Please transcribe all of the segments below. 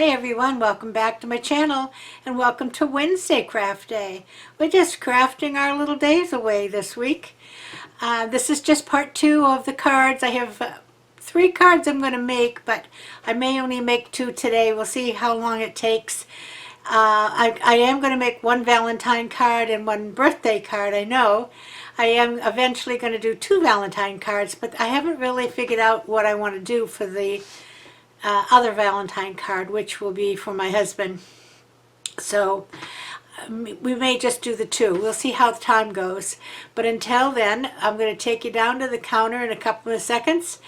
Hi everyone, welcome back to my channel and welcome to Wednesday Craft Day. We're just crafting our little days away this week. This is just part 2 of the cards. I have 3 cards I'm going to make, but I may only make 2 today. We'll see how long it takes. I am going to make 1 Valentine card and 1 birthday card, I know. I am eventually going to do 2 Valentine cards, but I haven't really figured out what I want to do for the other Valentine card, which will be for my husband. So we may just do the 2. We'll see how the time goes. But until then, I'm going to take you down to the counter in a couple of seconds,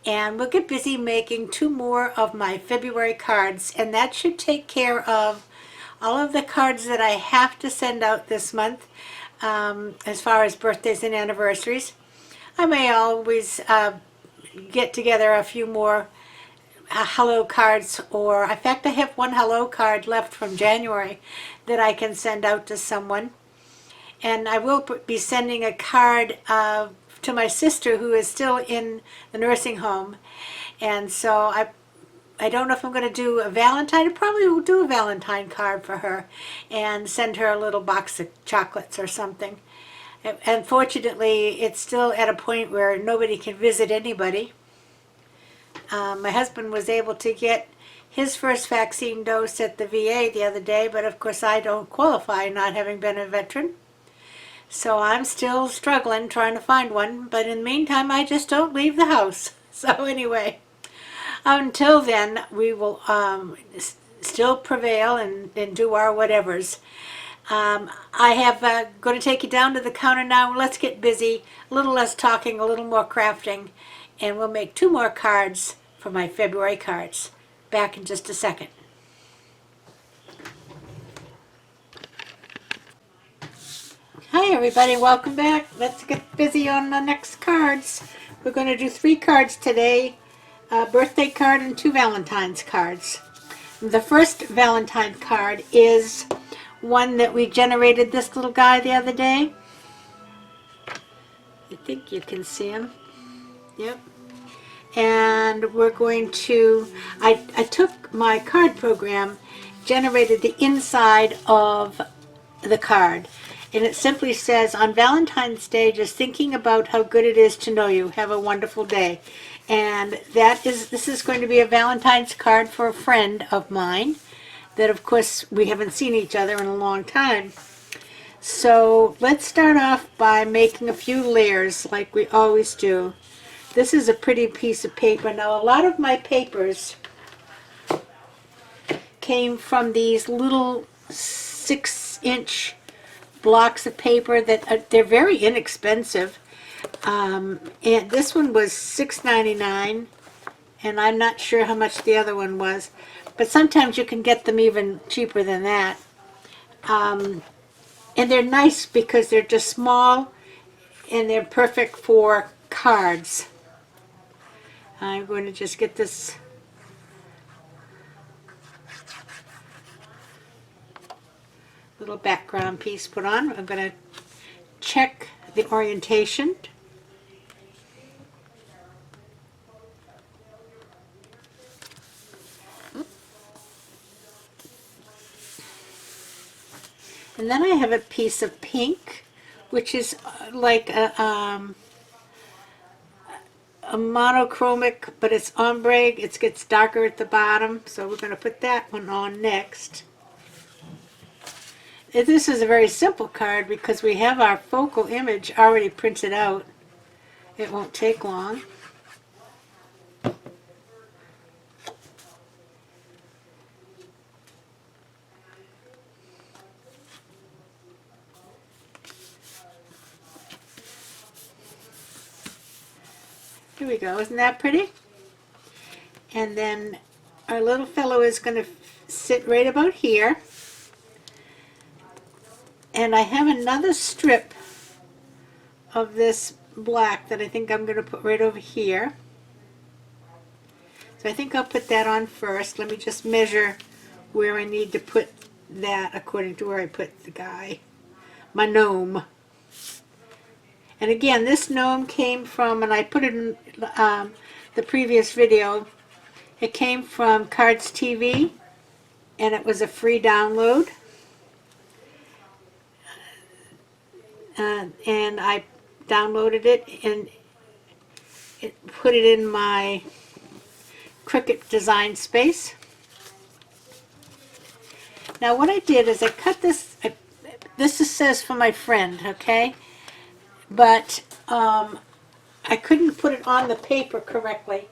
and we'll get busy making 2 more of my February cards, and that should take care of all of the cards that I have to send out this month as far as birthdays and anniversaries. I may always get together a few more hello cards, or in fact I have 1 hello card left from January that I can send out to someone. And I will be sending a card to my sister who is still in the nursing home, and so I don't know if I'm going to do a Valentine. I probably will do a Valentine card for her and send her a little box of chocolates or something. Unfortunately, it's still at a point where nobody can visit anybody. My husband was able to get his first vaccine dose at the VA the other day, but of course I don't qualify, not having been a veteran. So I'm still struggling trying to find one, but in the meantime I just don't leave the house. So anyway, until then we will still prevail and do our whatevers. I have going to take you down to the counter now. Let's get busy, a little less talking, a little more crafting, and we'll make 2 more cards for my February cards. Back in just a second. Hi everybody, welcome back. Let's get busy on the next cards. We're going to do 3 cards today, a birthday card and 2 Valentine's cards. The first Valentine card is one that we generated this little guy the other day. I think you can see him. Yep. And we're going to, I took my card program, generated the inside of the card, and it simply says, on Valentine's Day, just thinking about how good it is to know you. Have a wonderful day. And this is going to be a Valentine's card for a friend of mine that, of course, we haven't seen each other in a long time. So let's start off by making a few layers like we always do. This is a pretty piece of paper. Now, a lot of my papers came from these little 6-inch blocks of paper that they're very inexpensive. And this one was $6.99, and I'm not sure how much the other one was, but sometimes you can get them even cheaper than that. And they're nice because they're just small and they're perfect for cards. I'm going to just get this little background piece put on. I'm going to check the orientation. And then I have a piece of pink, which is like a monochromic, but it's ombre. It gets darker at the bottom, so we're going to put that one on next. This is a very simple card because we have our focal image already printed out. It won't take long. Here we go. Isn't that pretty? And then our little fellow is going to sit right about here. And I have another strip of this black that I think I'm going to put right over here. So I think I'll put that on first. Let me just measure where I need to put that according to where I put the guy, my gnome. And again, this gnome came from, and I put it in the previous video, it came from Cards TV. and it was a free download. And I downloaded it and put it in my Cricut design space. Now what I did is I cut this, this says for my friend, okay? But I couldn't put it on the paper correctly.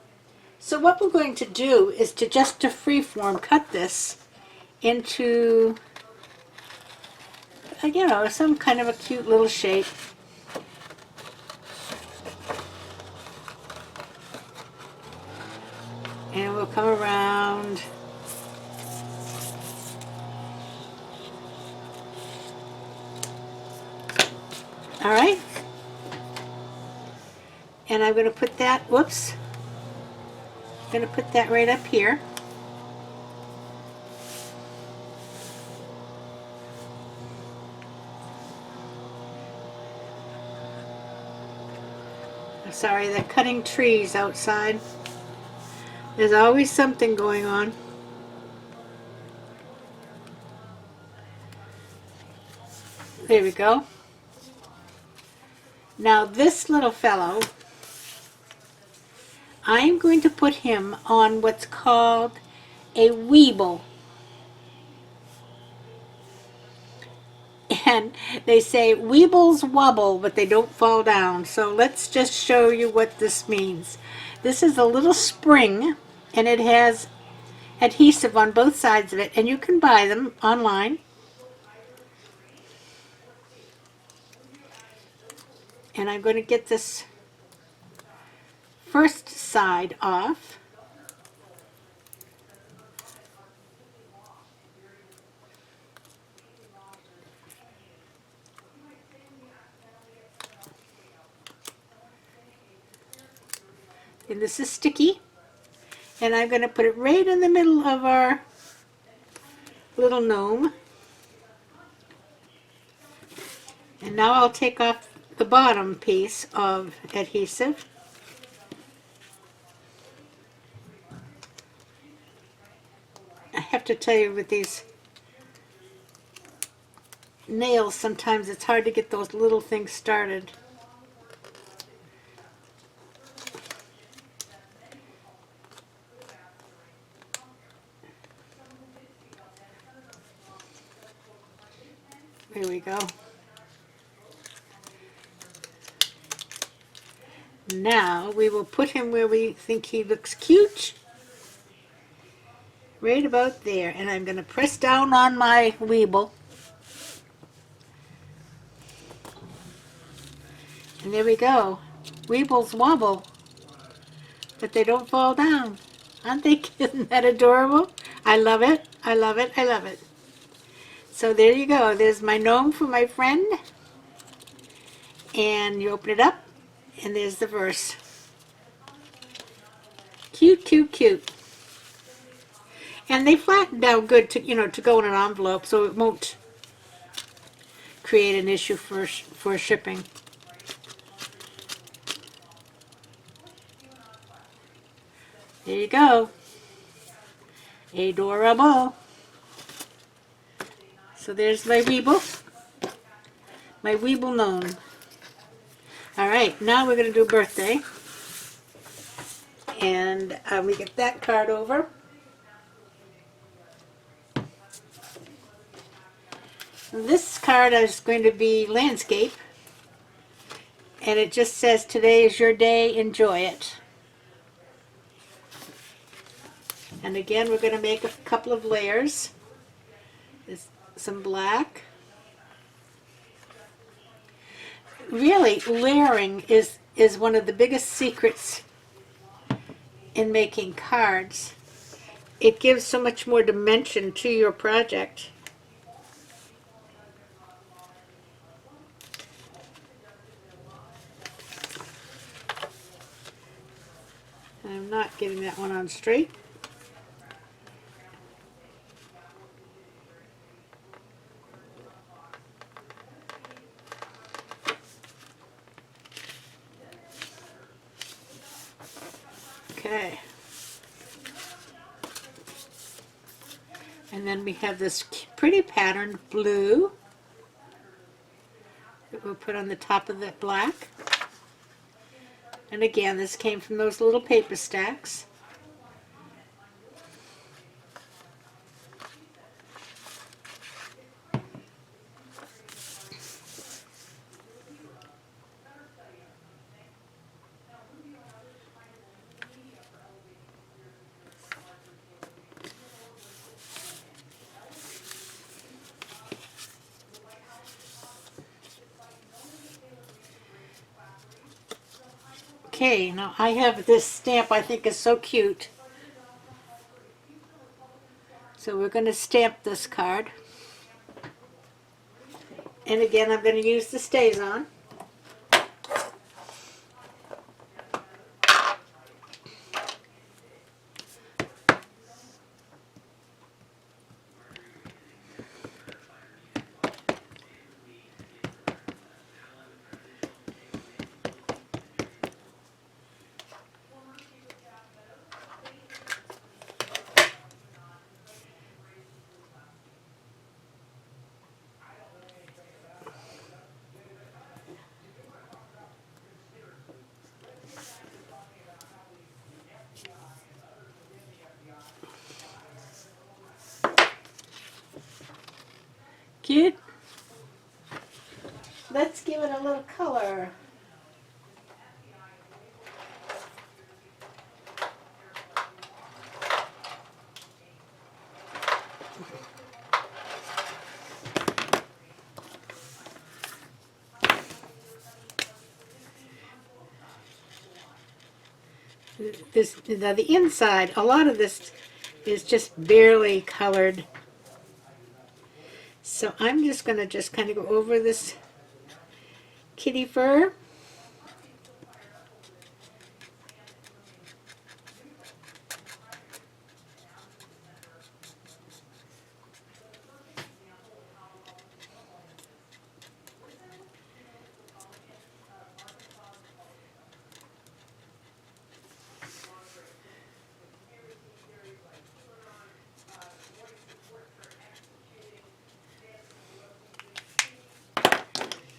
So what we're going to do is to freeform cut this into, you know, some kind of a cute little shape. And we'll come around. All right. And I'm going to put that, whoops, I'm going to put that right up here. Sorry, they're cutting trees outside. There's always something going on. There we go. Now this little fellow, I am going to put him on what's called a weeble. And they say weebles wobble, but they don't fall down. So let's just show you what this means. This is a little spring, and it has adhesive on both sides of it, and you can buy them online. And I'm going to get this first side off. And this is sticky. And I'm going to put it right in the middle of our little gnome. And now I'll take off the bottom piece of adhesive. I have to tell you, with these nails, sometimes it's hard to get those little things started. There we go. Now we will put him where we think he looks cute. Right about there. And I'm going to press down on my weeble. And there we go. Weebles wobble, but they don't fall down. Aren't they? Isn't that adorable? I love it. I love it. I love it. So there you go. There's my gnome for my friend. And you open it up, and there's the verse. Cute, cute, cute. And they flatten down good to, you know, to go in an envelope, so it won't create an issue for shipping. There you go. Adorable. So there's my weeble gnome. All right, now we're going to do birthday. And we get that card over. This card is going to be landscape. And it just says, today is your day, enjoy it. And again, we're going to make a couple of layers. There's some black. Really, layering is one of the biggest secrets in making cards. It gives so much more dimension to your project. I'm not getting that one on straight. Okay. And then we have this pretty patterned blue that we'll put on the top of the black. And again, this came from those little paper stacks. Okay, now I have this stamp I think is so cute. So we're going to stamp this card. And again, I'm going to use the StazOn. Cute. Let's give it a little color. Now the inside, a lot of this is just barely colored. So I'm just going to just kind of go over this kitty fur.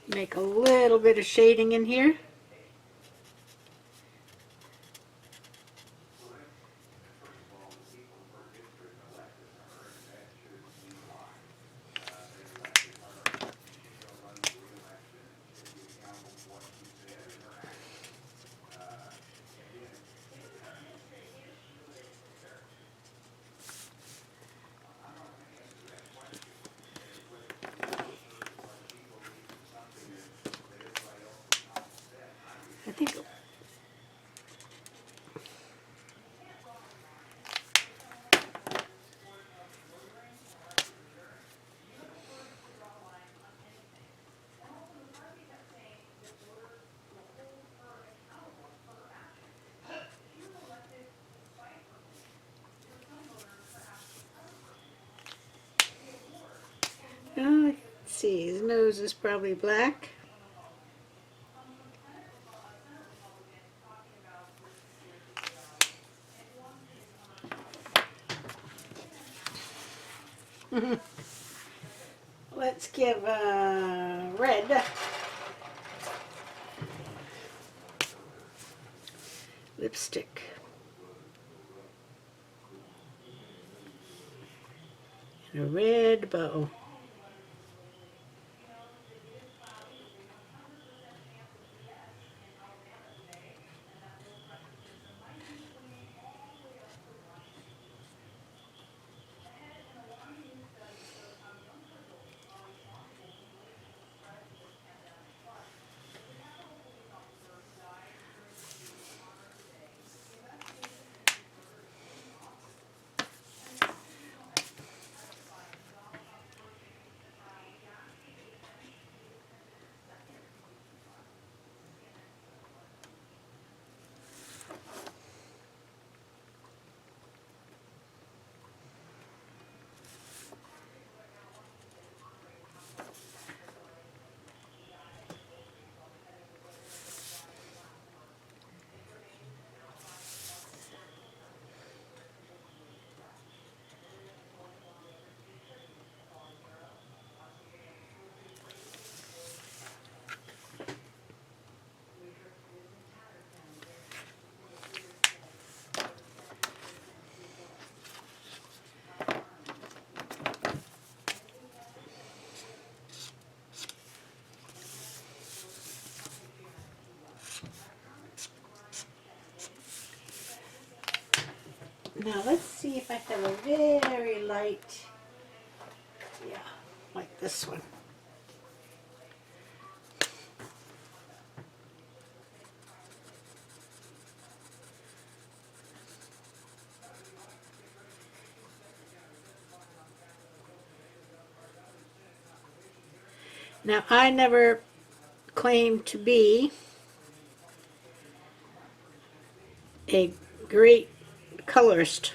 Make a little bit of shading in here. I think let's see, his nose is probably black. Let's give red lipstick. And a red bow. Now let's see if I have a very light, yeah, like this one. Now I never claimed to be a great colorist.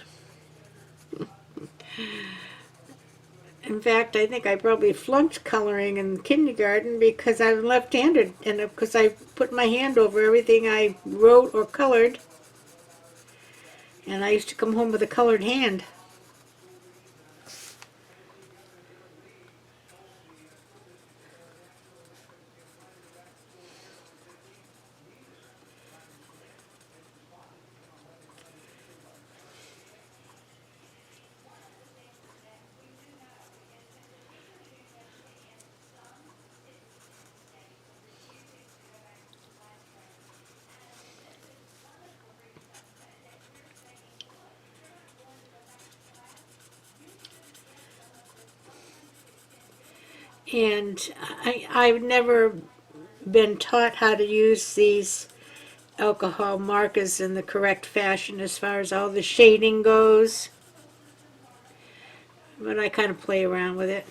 In fact, I think I probably flunked coloring in kindergarten because I'm left-handed, and because I put my hand over everything I wrote or colored, and I used to come home with a colored hand. And I've never been taught how to use these alcohol markers in the correct fashion as far as all the shading goes, but I kind of play around with it.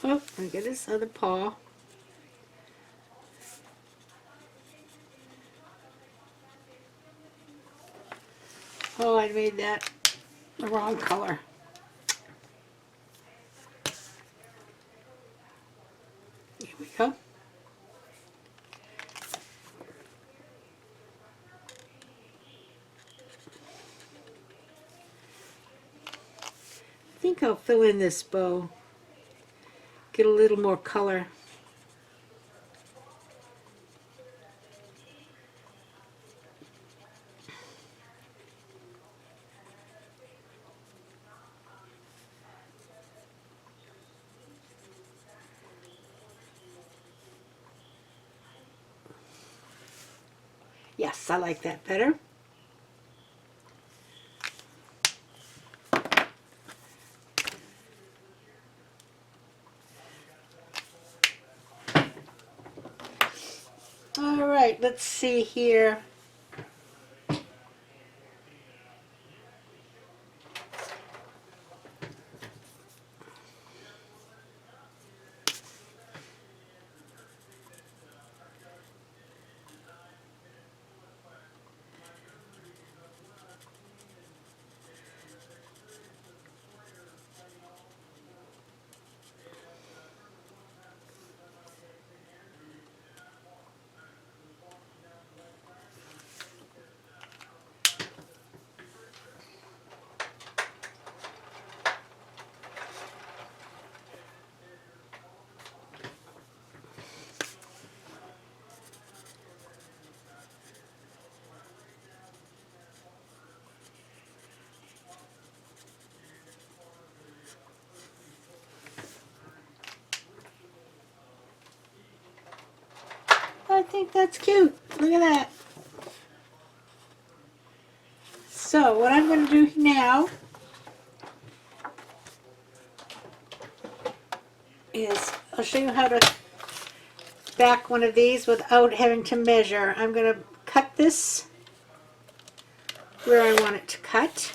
Oh, look at this other paw. Oh, I made that the wrong color. Here we go. I think I'll fill in this bow. Get a little more color. Yes, I like that better. All right, let's see here. I think that's cute. Look at that. So what I'm going to do now is I'll show you how to back one of these without having to measure. I'm going to cut this where I want it to cut.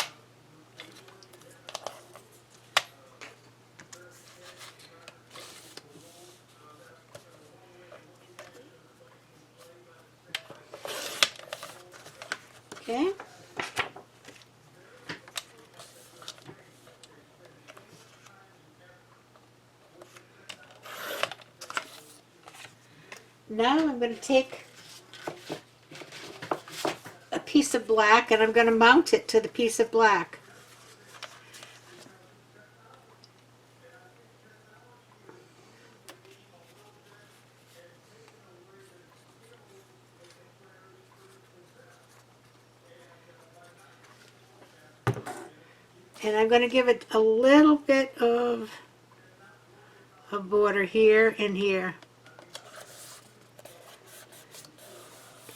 Okay. Now I'm going to take a piece of black and I'm going to mount it to the piece of black. And I'm going to give it a little bit of a border here and here.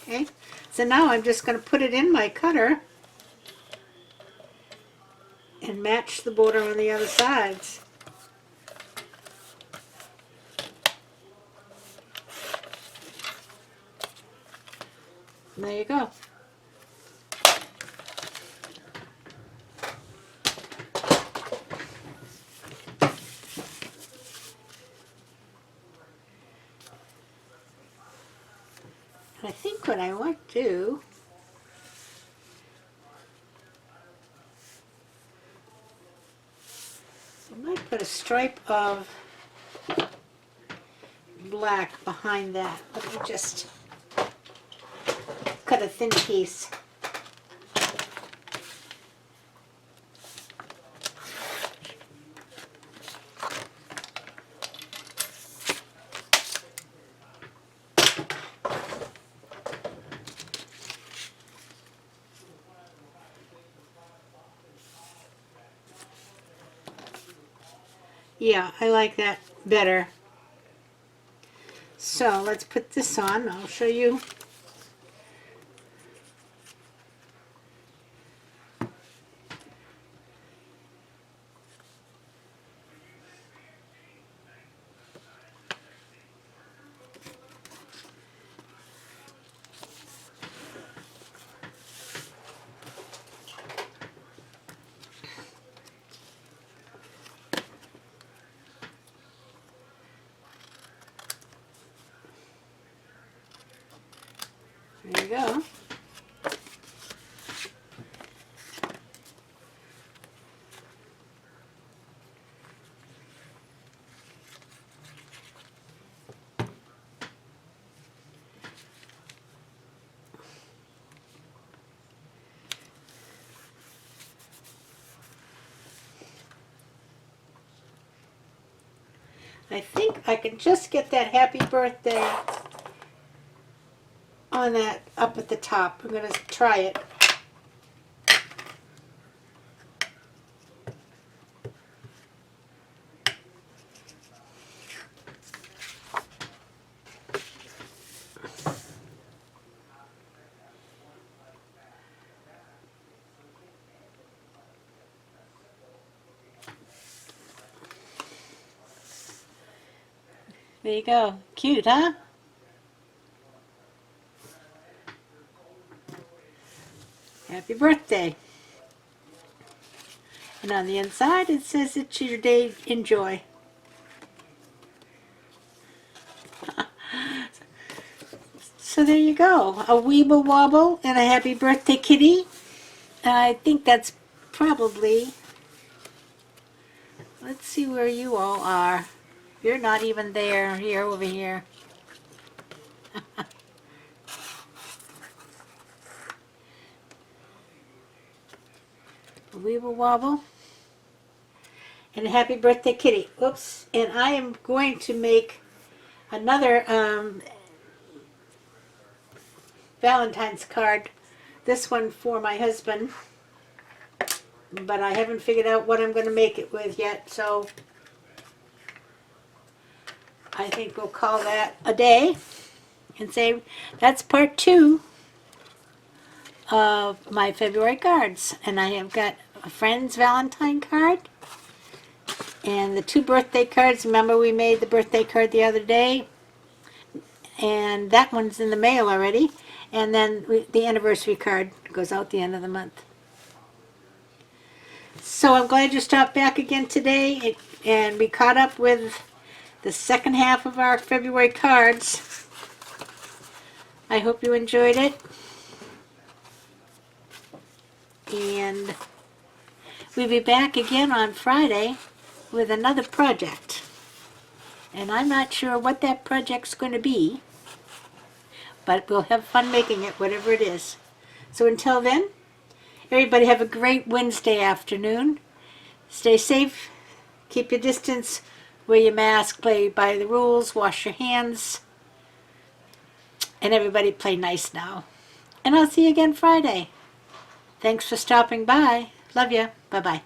Okay, so now I'm just going to put it in my cutter and match the border on the other sides. And there you go. I think what I want to do, I might put a stripe of black behind that. Let me just cut a thin piece. Yeah, I like that better. So let's put this on. I'll show you. There you go. I think I can just get that happy birthday on that up at the top. I'm going to try it. There you go. Cute, huh? Happy birthday. And on the inside it says it's your day, enjoy. So there you go. A Weeble Wobble and a happy birthday kitty. I think that's probably, let's see where you all are. You're not even there. Here, over here. A Weeble Wobble and a happy birthday kitty. Oops. And I am going to make another Valentine's card. This one for my husband. But I haven't figured out what I'm going to make it with yet, so I think we'll call that a day and say that's part 2 of my February cards. And I have got a friend's Valentine card and the 2 birthday cards. Remember we made the birthday card the other day, and that one's in the mail already. And then the anniversary card goes out the end of the month. So I'm glad you stopped back again today, and we caught up with the second half of our February cards. I hope you enjoyed it. And we'll be back again on Friday with another project. And I'm not sure what that project's going to be, but we'll have fun making it, whatever it is. So until then, everybody have a great Wednesday afternoon. Stay safe, keep your distance, wear your mask, play by the rules, wash your hands, and everybody play nice now. And I'll see you again Friday. Thanks for stopping by. Love you. Bye-bye.